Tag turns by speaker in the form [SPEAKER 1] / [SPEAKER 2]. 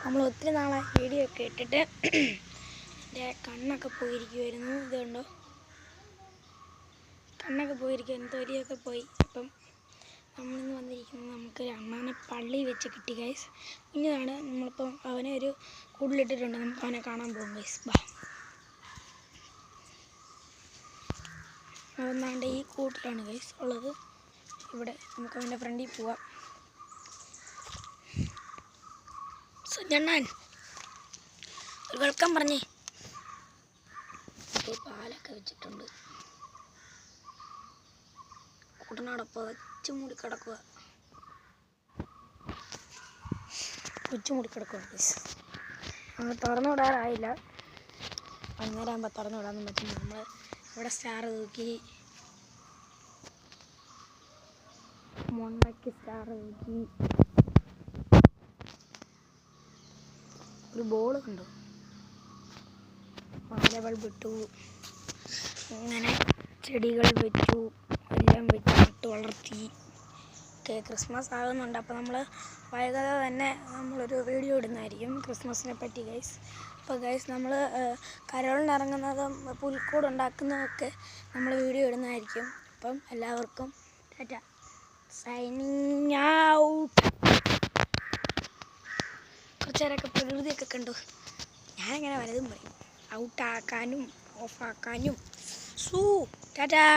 [SPEAKER 1] നമ്മൾ ഒത്തിരി നാളെ വീഡിയോ ഒക്കെ ഇട്ടിട്ട് എൻ്റെ കണ്ണൊക്കെ പോയിരിക്കുമായിരുന്നു. ഇതുകൊണ്ടോ കണ്ണൊക്കെ പോയിരിക്കുമായിരുന്നു, തൊലിയൊക്കെ പോയി. അപ്പം നമ്മളിന്ന് വന്നിരിക്കുന്നത് നമുക്കൊരു അണ്ണാനെ പള്ളി വെച്ച് കിട്ടി ഗൈസ്. കുഞ്ഞതാണ്. നമ്മളിപ്പം അവനെ ഒരു കൂട്ടിലിട്ടിട്ടുണ്ട്. നമുക്ക് അവനെ കാണാൻ പോകും ഗൈസ്. ബാ, അവന്നാണ്ട് ഈ കൂട്ടിലാണ് ഗൈസ് ഉള്ളത്. ഇവിടെ നമുക്ക് അവൻ്റെ ഫ്രണ്ടിൽ പോവാം. സുജണ്ണൻ ഒരു വെൽക്കം പറഞ്ഞേ. പാലൊക്കെ വെച്ചിട്ടുണ്ട്. കൂട്ടനോടൊപ്പം കൊച്ചുമൂടി കിടക്കുക. നമ്മൾ തുറന്നു വിടാറായില്ല. അന്നേരം ആകുമ്പോൾ തുറന്നു വിടാൻ പറ്റും. നമ്മൾ ഇവിടെ സ്റ്റാർ തൂക്കി, മൊണ്ടയ്ക്ക് സ്റ്റാർ തൂക്കി, ഒരു ബോൾ കണ്ടു, മാല ബൾബ് ഇട്ടു, അങ്ങനെ ചെടികൾ വെച്ചു, എല്ലാം വെച്ച് നട്ട് വളർത്തി. ക്രിസ്മസ് ആകുന്നുണ്ട്. അപ്പോൾ നമ്മൾ വൈകാതെ തന്നെ നമ്മളൊരു വീഡിയോ ഇടുന്നതായിരിക്കും ക്രിസ്മസിനെ പറ്റി ഗൈസ്. അപ്പോൾ ഗൈസ് നമ്മൾ കരോളിനിറങ്ങുന്നതും പുൽക്കൂടുണ്ടാക്കുന്നതൊക്കെ നമ്മൾ വീഡിയോ ഇടുന്നതായിരിക്കും. അപ്പം എല്ലാവർക്കും ടാറ്റ, സൈനിങ് ഔട്ട്. കുറച്ച് നേരമൊക്കെ പ്രകൃതിയൊക്കെ കണ്ടു. ഞാനിങ്ങനെ വലതും പറയും, ഔട്ടാക്കാനും ഓഫാക്കാനും. ടാറ്റാ.